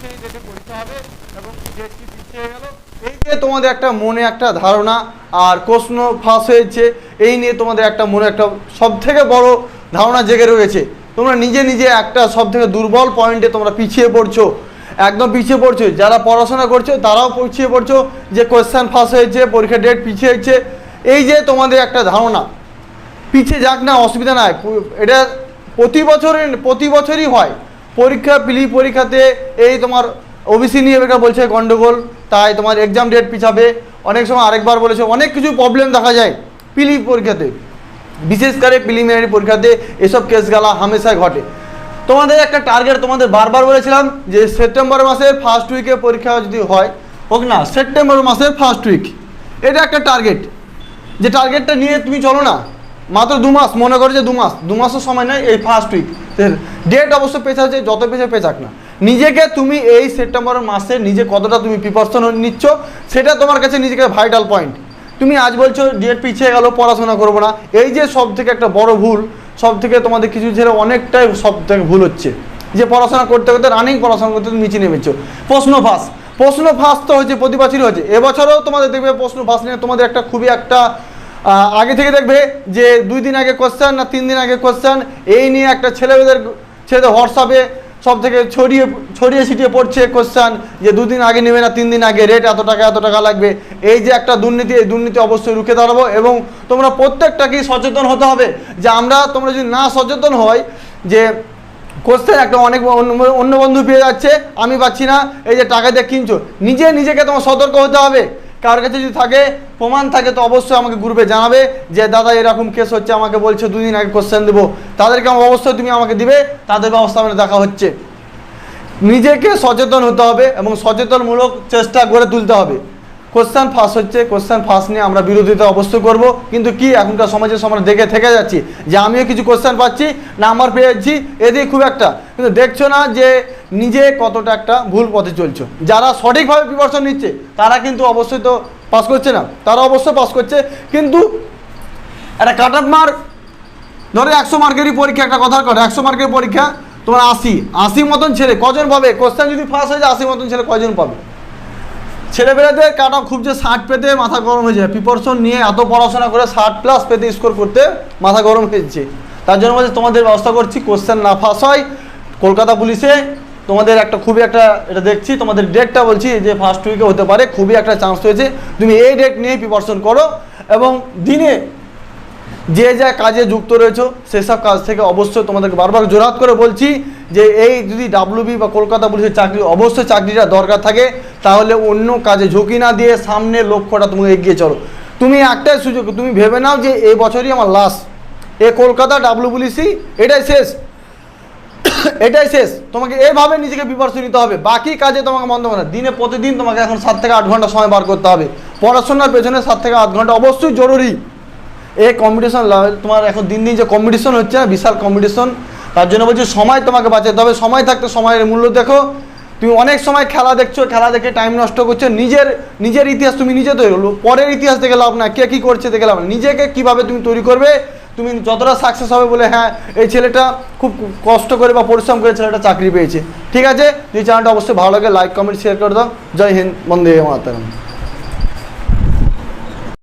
সেই ডেটে পরীক্ষা হবে এবং ডেট কি পিছিয়ে গেল, এই নিয়ে তোমাদের একটা মনে একটা ধারণা আর প্রশ্ন ফাঁস হয়েছে, এই নিয়ে তোমাদের একটা মনে একটা সব থেকে বড় ধারণা জেগে রয়েছে। তোমরা নিজে নিজে একটা সব থেকে দুর্বল পয়েন্টে তোমরা পিছিয়ে পড়ছো, একদম পিছিয়ে পড়ছো। যারা পড়াশোনা করছো তারাও পিছিয়ে পড়ছো যে কোয়েশ্চেন ফাঁস হয়েছে, পরীক্ষার ডেট পিছিয়ে হয়েছে। এই যে তোমাদের একটা ধারণা, পিছিয়ে যাক না, অসুবিধা নাই, এটা প্রতি বছরই হয়। পরীক্ষাতে এই তোমার ওবিসি নিয়ে বেকার বলছে গন্ডগোল, তাই তোমার এক্সাম ডেট পিছাবে। অনেক সময় আরেকবার বলেছে, অনেক কিছু প্রবলেম দেখা যায় পরীক্ষাতে, বিশেষ করে প্রিলিমিনারি পরীক্ষাতে এসব কেসগুলা হামেশাই ঘটে। তোমাদের একটা টার্গেট তোমাদের বারবার বলেছিলাম যে সেপ্টেম্বর মাসের ফার্স্ট উইকে পরীক্ষা যদি হয়, হোক না সেপ্টেম্বর মাসের ফার্স্ট উইক, এটা একটা টার্গেট। যে টার্গেটটা নিয়ে তুমি চলো না, মাত্র 2 মাস, মনে করো যে 2 মাসও সময় নেই, এই ফার্স্ট উইক ডেট অবশ্য পেছাচ্ছে, যত পেছাক না, নিজেকে তুমি এই সেপ্টেম্বর মাসে নিজে কতটা তুমি প্রিপারেশন নিচ্ছ সেটা তোমার কাছে নিজেকে ভাইটাল পয়েন্ট। তুমি আজ বলছো ডেট পিছিয়ে গেল, পড়াশোনা করবো না, এই যে সব থেকে একটা বড় ভুল, সব থেকে তোমাদের কিছু ছেলে অনেকটাই সব থেকে ভুল হচ্ছে যে পড়াশোনা করতে করতে রানিং পড়াশোনা করতে নিচে নেমেছো। প্রশ্ন ফাঁস তো হয়েছে, প্রতি বছরই হয়েছে, এবছরও তোমাদের দেখবে প্রশ্ন ফাঁস নিয়ে তোমাদের একটা খুবই একটা আগে থেকে দেখবে যে 2 দিন আগে কোশ্চেন না 3 দিন আগে কোশ্চেন, এই নিয়ে একটা ছেলেদের হোয়াটসঅ্যাপে সব থেকে ছড়িয়ে ছিটিয়ে পড়ছে কোশ্চেন যে 2 দিন আগে নেবে না 3 দিন আগে, রেট এত টাকা লাগবে। এই যে একটা দুর্নীতি, এই দুর্নীতি অবশ্যই রুখে দাঁড়াবো এবং তোমরা প্রত্যেকটাকেই সচেতন হতে হবে যে তোমরা যদি না সচেতন হয় যে কোশ্চেন একটা অনেক অন্য বন্ধু পেয়ে যাচ্ছে, আমি পাচ্ছি না, এই যে টাকা দিয়ে কিনছো, নিজেকে তোমার সতর্ক হতে হবে। কার কাছে যদি থাকে প্রমাণ থাকে তো অবশ্যই আমাকে গ্রুপে জানাবে যে দাদা এরকম কেস হচ্ছে, আমাকে বলছে 2 দিন আগে কোশ্চেন দেবো, তাদেরকে অবশ্যই তুমি আমাকে দিবে, তাদের ব্যবস্থা মানে দেখা হচ্ছে। নিজেকে সচেতন হতে হবে এবং সচেতনমূলক চেষ্টা গড়ে তুলতে হবে। কোশ্চেন ফাঁস হচ্ছে, কোশ্চেন ফাঁস নিয়ে আমরা বিরোধিতা অবশ্যই করব, কিন্তু কি এখনকার সমাজের আমরা দেখে থেকে যাচ্ছি যে আমিও কিছু কোশ্চেন পাচ্ছি, নাম্বার পেয়ে যাচ্ছি, এদিকে খুব একটা, কিন্তু দেখছো না যে নিজে কতটা একটা ভুল পথে চলছো। যারা সঠিকভাবে প্রিপারেশন নিচ্ছে তারা কিন্তু অবশ্যই তো পাস করছে না, তারা অবশ্যই পাস করছে, কিন্তু একটা কাট অফ মার্ক ধরো 100 মার্কেরই পরীক্ষা, একটা কথা করে 100 মার্কের পরীক্ষা তোমার 80 মতন ছেলে কজন পাবে? কোশ্চেন যদি ফাঁস হয়ে যায় 80 মতন ছেলে কজন পাবে? ছেলেবেলাদের কাট অফ খুব যে 60 পেতে মাথা গরম হয়ে যায়, প্রিপারেশন নিয়ে এত পড়াশোনা করে 60+ পেতে স্কোর করতে মাথা গরম হয়েছে। তার জন্য বলছে তোমাদের ব্যবস্থা করছি, কোশ্চেন না ফাঁস হয়। কলকাতা পুলিশে তোমাদের একটা খুবই একটা এটা দেখছি, তোমাদের ডেটটা বলছি যে ফার্স্ট উইকে হতে পারে, খুবই একটা চান্স হয়েছে, তুমি এই ডেট নিয়ে প্রিপারেশন করো এবং দিনে যে যা কাজে যুক্ত রয়েছো সেসব কাজ থেকে অবশ্যই তোমাদেরকে বারবার জোরহাত করে বলছি যে এই যদি ডাব্লিউবি বা কলকাতা পুলিশের চাকরি অবশ্যই চাকরিটা দরকার থাকে, তাহলে অন্য কাজে ঝুঁকি না দিয়ে সামনে লক্ষ্যটা তুমি এগিয়ে চলো। তুমি একটাই সুযোগ, তুমি ভেবে নাও যে এই বছরই আমার লাস্ট, এ কলকাতা ডাব্লিউবিসি এটাই শেষ, তোমাকে এইভাবে নিজেকে প্রিপারেশন নিতে হবে, বাকি কাজে তোমাকে মন্দ হবে না। দিনে প্রতিদিন তোমাকে এখন 7 থেকে 8 ঘন্টা সময় বার করতে হবে, পড়াশোনার পেছনে 7 থেকে 8 ঘন্টা অবশ্যই জরুরি। এই কম্পিটিশন তোমার এখন দিন দিন যে কম্পিটিশন হচ্ছে না, বিশাল কম্পিটিশন, তার জন্য বলছি সময় তোমাকে বাঁচাতে হবে। সময় থাকতে সময়ের মূল্য দেখো। তুমি অনেক সময় খেলা দেখছো, খেলা দেখে টাইম নষ্ট করছো, নিজের ইতিহাস তুমি নিজে তৈরি করলো, পরের ইতিহাস দেখে লাভ না, কে কী করছে দেখে লাভ না, নিজেকে কীভাবে তুমি তৈরি করবে, তুমি যতটা সাকসেস হবে বলে হ্যাঁ এই ছেলেটা খুব কষ্ট করে বা পরিশ্রম করে ছেলেটা চাকরি পেয়েছে। ঠিক আছে, যদি চ্যানেলটা অবশ্যই ভালো লাগে লাইক কমেন্ট শেয়ার করে দাও। জয় হিন্দ, বন্দে মাতরম।